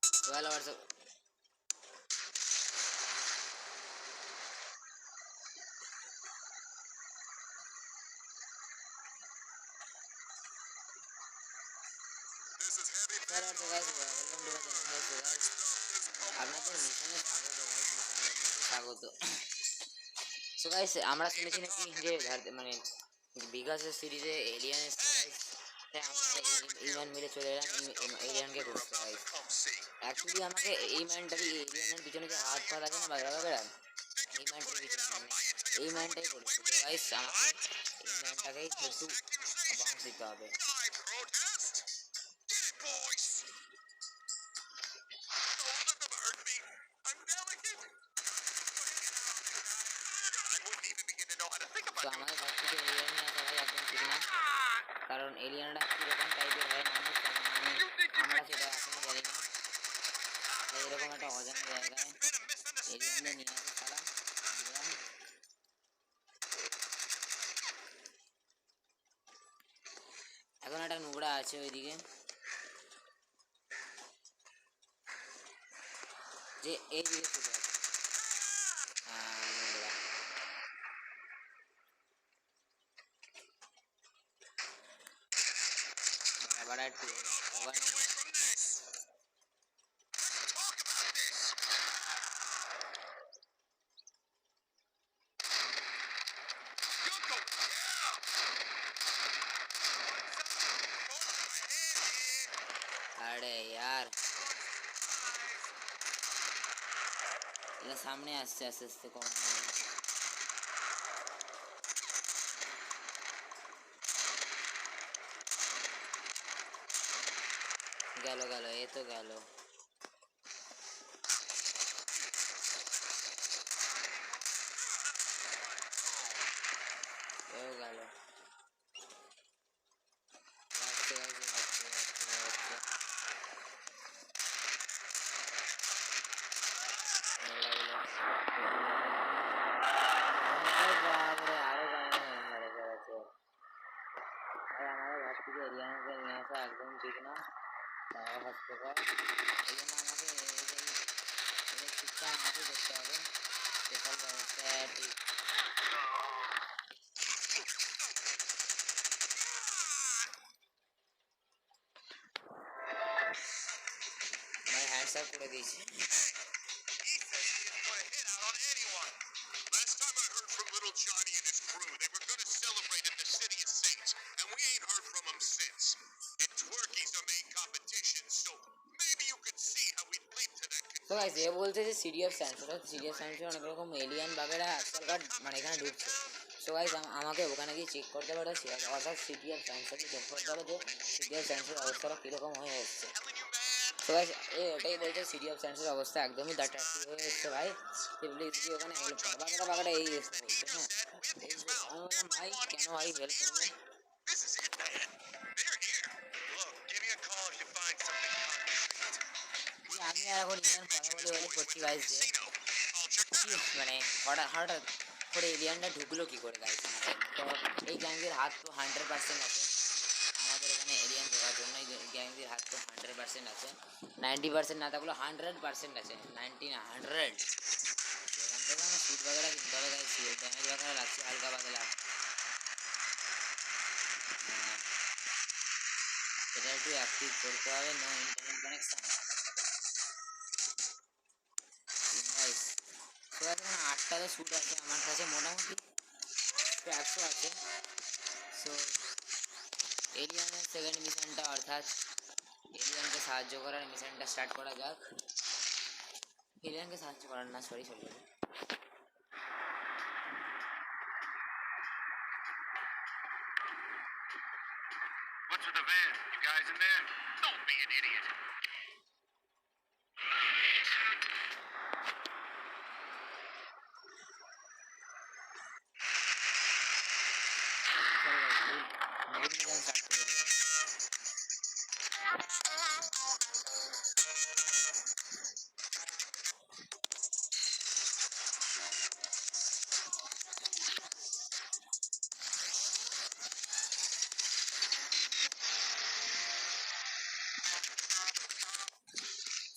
12 hours of well, also guys, welcome to my channel. So guys, আপনাদের মিশনে স্বাগত guys, মিশনে স্বাগত। সো গাইস, আমরা শুনেছি নাকি যে মানে বিকাশের সিরিজে এলিয়ান এসছে গাইস, তাই আমরা ইমান মিলে চলে এলাম এলিয়ানকে খুঁজতে গাইস। অ্যাকচুয়ালি আমাকে এই মাইন্ডটারই এলিয়ানের পিছনে যে হাত পা থাকে না বাগড়া বাগড়া, এই মাইন্ডটার পিছনে মানে এই মাইন্ডটাই করেছে। তো গাইস আমাকে এই মাইন্ডটাকেই একটু বাউন্স দিতে হবে। তো আমাদের ঘর থেকে এলিয়ান নিয়ে আসা ভাই একদম ঠিক না, কারণ এলিয়ানরা কীরকম টাইপের হয় মানুষ আমরা সেটা এখনো জানি না। তো এরকম একটা অজানা জায়গায় এলিয়ানদের নিয়ে আসে সালা। এখন একটা নোংরা আছে ওইদিকে, যে এইদিকে শুধু আছে নোংরা। আবার একটু अरे यार এটা সামনে আসছে আস্তে আস্তে কম গেল গেল এ তো গেল। এও গেল। আসছে আসছে আসছে আসছে আসছে আমাদের ঘর থেকে এরিয়ানকে নিয়ে আসা একদম ঠিক না, হাস্যকর। এই জন্য আমাকে এদের ঠিকঠাক আমাকে করতে হবে, টোটাল ব্যবস্থা ঠিক। ভাই হ্যান্ডস আপ করে দিয়েছি। Johnny and his crew, they were going to celebrate at the City of Saints, and we ain't heard from them since. And Twerky's our main competition, so maybe you could see how we leap to that conclusion. So guys, ये बोलते हैं city of science, city of science অনেক রকম alien বাগেরা আজকালকার মানে এখানে ঢুকছে। So guys আমাকে ওখানে গিয়ে চেক করতে পারে, অর্থাৎ সিটি অফ সাইন্সকে চেক করতে হবে যে সিটি অফ সাইন্সের অবস্থাটা কীরকম হয়ে এসছে। সো গাইস এটাই বলছে সিটি অফ সাইন্সের অবস্থা একদমই ডাটাটি হয়ে এসছে ভাই। প্লিজ গিয়ে ওখানে হেল্প কর, বাগেরা বাগেরা এই এসে বলছে। হ্যাঁ এই আমি বললাম ভাই কেন ভাই হেল্প করবো। আমি আর এখন ইন্ডিয়ান কথা বলে বলে করছি গাইস যে মানে হঠাৎ করে এলিয়ানটা ঢুকলো কী করে গাইস আমাদের। তো এই গ্যাংদের হাত তো 100% আছে আমাদের এখানে এলিয়ান ঢোকার জন্য। এই গ্যাংদের হাত তো 100% আছে, 90% না থাকলেও 100% আছে, 90 না 100। এখান থেকে আমার সুট বাগেরা কিনতে হবে গাইস, ড্যামেজ বাগেরা লাগছে হালকা পাতলা। হ্যাঁ এটা একটু অ্যাক্টিভ করতে হবে, নো ইন্টারনেট কানেকশান গাইস। তো এখন 8টা তো শ্যুট আছে আমার কাছে, মোটামুটি 100 আছে। সো এলিয়ানের সেকেন্ড মিশনটা অর্থাৎ এলিয়ানকে সাহায্য করার মিশনটা স্টার্ট করা যাক। এলিয়ানকে সাহায্য করার না, sorry sorry What's with the van? You guys in there? Don't be an idiot.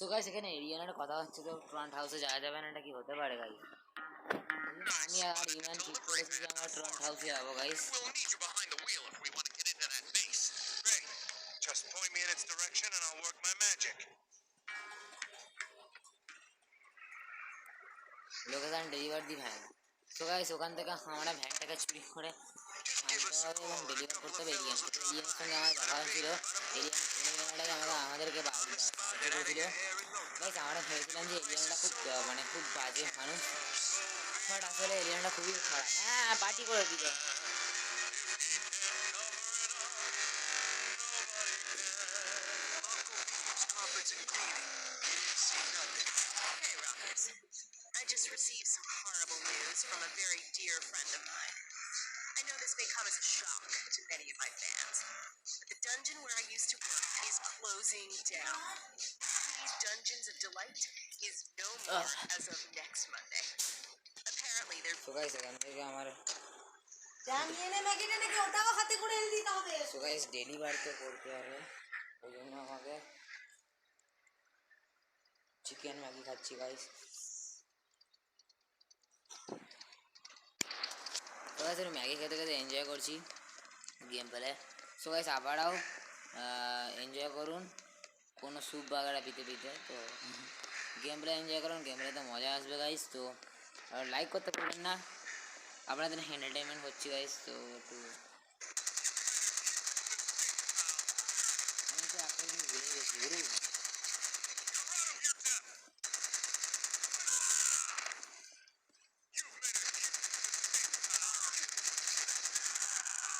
So guys এখানে এরিয়ান একটা কথা হচ্ছে, তো ট্রন্ট হাউসে যাওয়া যাবে না, এটা কি হতে পারে গাইস? আমি আর ইমান ঠিক করেছি যে আমরা ট্রন্ট হাউসে যাবো guys. We'll need you behind the wheel if we want to get into that base. Great. Just point me in its direction and I'll work my magic. Location deliver the van. So guys ওখান থেকে আমরা ভ্যানটাকে চুরি করে আনতে হবে এবং deliver করতে হবে এরিয়ানকে। তো এরিয়ানের সঙ্গে আমার দেখা হয়েছিল, এরিয়ানটাকে আমাদেরকে সাহায্য করেছিল গাইস। আমরা ভেবেছিলাম যে এরিয়ানটা খুব মানে খুব বাজে মানুষ, বাট আসলে এরিয়ানটা খুবই খারাপ। হ্যাঁ পার্টি করে দিল। Hey, Rockers. I just received some horrible news from a very dear friend of mine. I know this may come as a shock to many of my fans, but the dungeon where I used to work is closing down. These Dungeons of Delight is no more as of next Monday. Apparently, they're so guys এখান থেকে আমার জানিয়ে নে ম্যাগিটা নাকি ওটাও হাতে করে এনে দিতে হবে। সো গাইস ডেলিভার তো করতে হবে, ওই জন্য আমাকে চিকেন ম্যাগি খাচ্ছি গাইস। তো গাইস আমি ম্যাগি খেতে খেতে এনজয় করছি গেম প্লে। সো গাইস আবারও এনজয় করুন কোনো স্যুপ বাগারা পিতে পিতে। তো গেম প্লে এনজয় করুন, গেম প্লেতে মজা আসবে গাইস। তো লাইক করতে পারবেন না, আপনাদের এন্টারটেনমেন্ট হচ্ছে গাইস। তো একটু আমি তো একটা জিনিস ভুলে গেছি গুরু,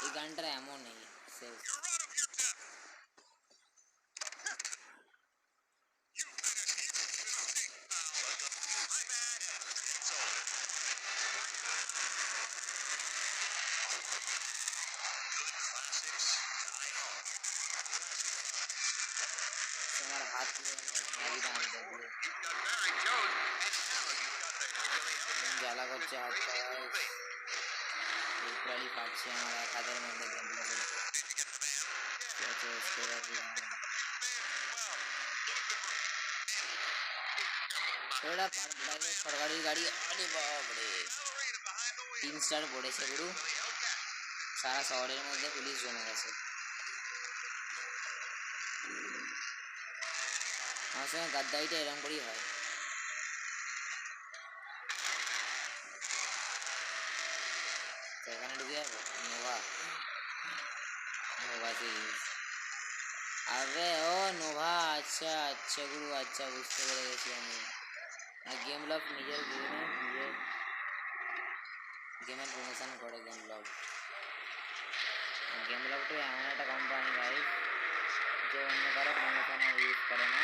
এই গানটার এমন নেই শেষ। তোমার হাত নিয়ে ম্যাগিটা আনতে দিও, জ্বালা করছে হাতটা লিটারালি পাচ্ছি আমার এক হাতের মধ্যে গেম প্লে করতে। ওটা প্রাইভেট সরকারি গাড়ি, আরে বাপরে 3 স্টার পড়েছে গুরু, সারা শহরের মধ্যে পুলিশ জমে গেছে। আমার সঙ্গে গাদ্দারিটা এরকম করেই হয়। তো এখানে ঢুকে যাবো নোভা, নোভা সিরিজ। আরে ও নোভা, আচ্ছা আচ্ছা গুরু, আচ্ছা বুঝতে পেরে গেছি আমি। গেম লব নিজের গেমের প্রমোশন করে গেম লব। গেম লবটা এমন একটা কোম্পানি গাই যে অন্য কারো প্রমোশন ইউজ করে না,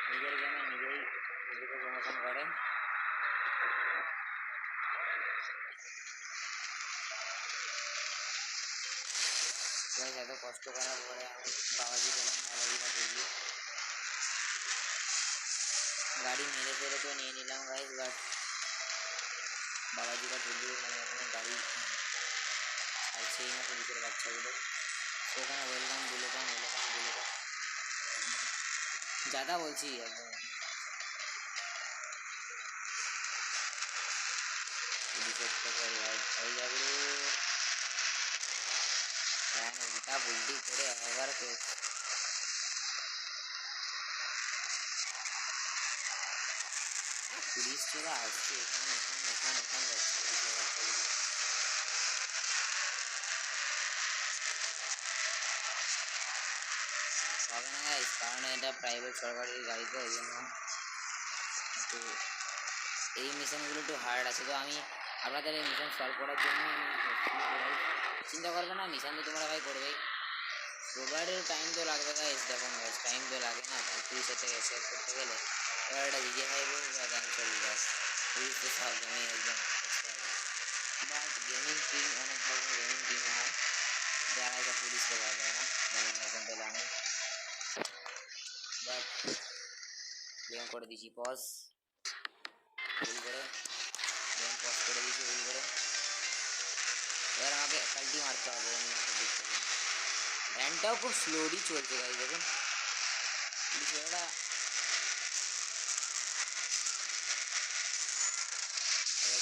নিজের গেমে নিজেই নিজেকে প্রমোশন করে। এত কষ্ট করার পরে আমি বাবাজি পেলাম, বাবাজিটা ঢুকলি গাড়ি মেরে ফেরে তো নিয়ে নিলাম গাইজ, বাট বাবাজিটা ঢুকলি মানে ওখানে গাড়ি ছাড়ছেই না পুলিশের বাচ্চাগুলো। সেখানে ওয়েলকাম বুলেকাম ওয়েলকাম বুলেকাম ज़्यादा বলছি একদম। পুলিশের থেকে হয়ে যাবে ভ্যান উল্টা পুল্টি করে আবার তো পুলিশ চলে আসছে এখানে এখানে এখানে এখানে যাচ্ছে পুলিশের বাচ্চাগুলো। হবে না গাইস, কারণ এটা প্রাইভেট সরকারি গাড়ি তো ওই জন্য একটু এই মিশনগুলো একটু হার্ড আছে। তো আমি আপনাদের এই মিশন সলভ করার জন্য চিন্তা করবে না, মিশন তো তোমরা ভাই করবেই। রোববারের টাইম তো লাগবে গাইস, দেখুন গাইস টাইম তো লাগে না পুলিশের থেকে সেভ করতে গেলে। এবার এটা জিজে হাইবো বা ক্যান্সেল গাইস, পুলিশ তো সব গেমেই একদম বাট গেমিং টিম অনেক ধরনের গেমিং টিম হয় যারা এটা পুলিশকে ভয় পায় না, যেমন এক্সাম্পল আমি। বাট গেম করে দিয়েছি পজ ভুল করে, গেম পজ করে দিয়েছি ভুল করে। এবার আমাকে পাল্টি মারতে হবে অন্য একটা দিক থেকে। ভ্যানটাও খুব স্লোলি চলছে গাইস, দেখুন পুলিশওয়ালারা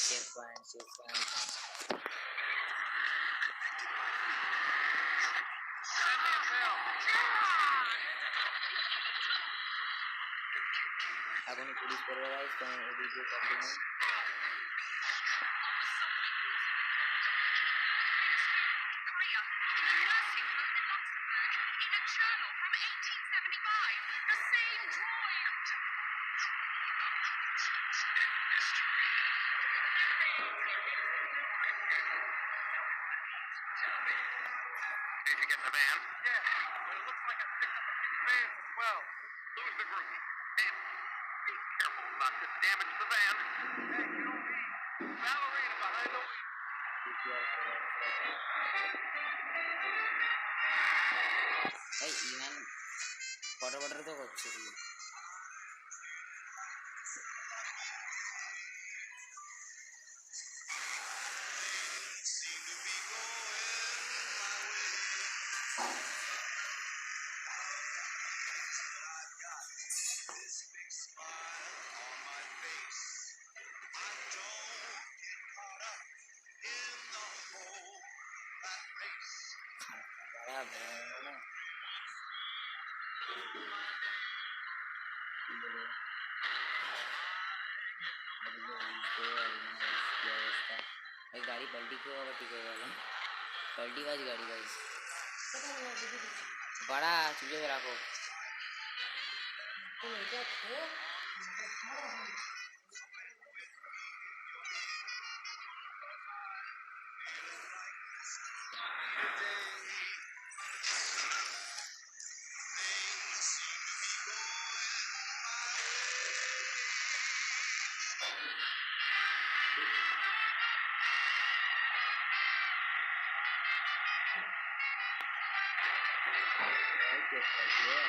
checkpoint Send me a pill. এখনই পুলিশ করবে গাইস, তো এদিকে continue. Korea, in a nursing home in Luxembourg, in a journal from 1875, the same drawing. Did you get the van? Yeah, but it looks like I picked up a few vans as well. Who's the groupie? And be careful not to damage the van. Hey, you know me. Ballerina behind the wheel. ভাই ইমান photo তো করছে কি? बड़ा भयानक ना बोलो अवस्था भाई गाड़ी पलटी क्यों होगा टिके वाला पलटी वाली गाड़ी गाइस কোথায় নিয়ে দিদি দিচ্ছি बड़ा चूजे पे रखो তুমি এটা খেয়ে भाई केस करती है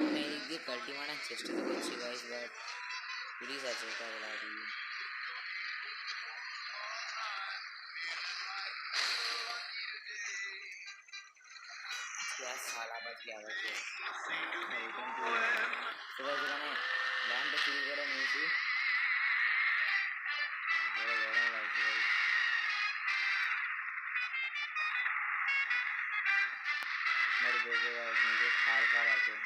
मैं एक दिए पलटी मारना चेष्टा तो करছি गाइस बट पुलिस আছে क्या बता रही क्या साला बच गया रिटर्न टू सुबह যেখানে ব্যায়ামটা শুরু করে নিয়েছি বড় গরম লাগছে ভাই मेरे बेटे का मुझे खाल खाल आते हैं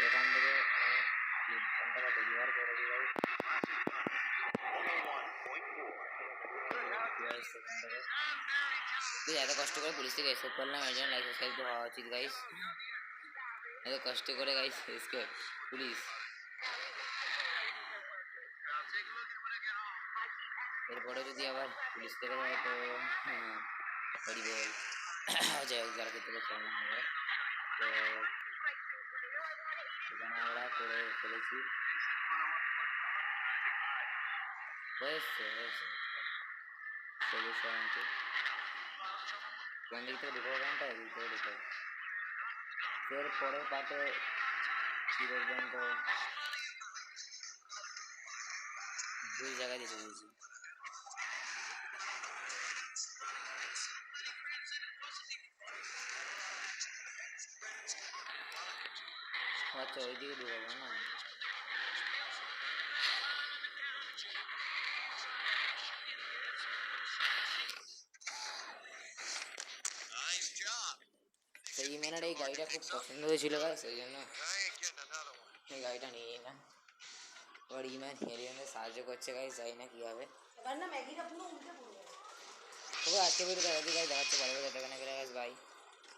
এখান থেকে ঘন্টাটা ডেলিভার করে দিই ভাই এত কষ্ট করে পুলিশ থেকে এসে করলাম এর জন্য লাইক সাবস্ক্রাইব তো হওয়া উচিত গাইস এত কষ্ট করে গাইস এসকে পুলিশ এরপরে যদি আবার পুলিশ থেকে যায় তো হরি বল যাই হোক যারা ক্ষেত্রে প্রবলেম হবে তো এখানে আমরা করে ফেলেছি হয়েছে সলিউশনটি কোন দিক থেকে ঢুকবো গানটা এদিক থেকে ঢুকবো এর পরের পার্টে কী দেখবেন তো দুই জায়গায় দিতে দিয়েছি আচ্ছা ওই দিকে ঢুকাবো না Nice job. সেই মেনার এই গাড়িটা খুব পছন্দ হয়েছিল গাছ সেই জন্য I ain't getting another one. এই গাড়িটা নিয়ে নিলাম এবার ইম্যান হেলিয়নে সাহায্য করছে গাইস যাই না কী হবে এবার না ম্যাগিটা পুরো উল্টে পড়বে তবে আজকে ভিডিও দেখা দিই গাইস দেখাচ্ছে ভালো করে দেখা না করে গাইস বাই